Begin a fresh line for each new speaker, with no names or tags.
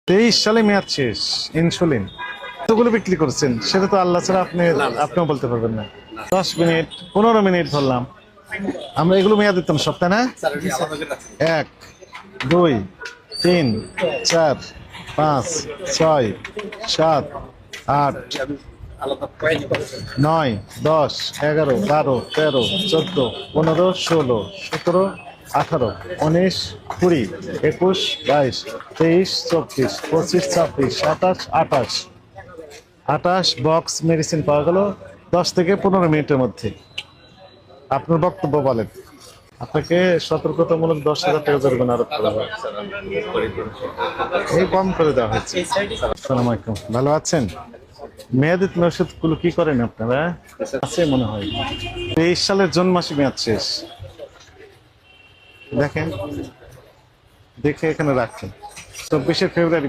23 সালে মেয়াদ শেষ। ইনসুলিন কতগুলো বিক্রি করছেন সেটা তো আল্লাহ ছাড়া আপনিও বলতে পারবেন না। 10 মিনিট 15 মিনিট ধরলাম, আমরা এগুলো মেয়াদ দিতাম সব, তাই না? 1 2 3 4 5 6 7 8 9 10 11 12 13 14 15 16 17 18 19 20 21 22 23 24 25 26 27 28 বক্স মেডিসিন পাওয়া গেল 10 থেকে 15 মিনিটের মধ্যে। আপনার বক্তব্য বলেন। আপনাকে সতর্কতামূলক 10,000 টাকা জরিমানা আরোপ করা হয়। এই কম করে দেওয়া হয়েছে। আসসালামু আলাইকুম, ভালো আছেন? মেয়াদি ওষুধগুলো কি করেন আপনারা? আছে মনে হয়। 23 সালের জুন মাসে মেয়াদ শেষ। দেখেন, দেখে এখানে রাখেন। 24শে ফেব্রুয়ারি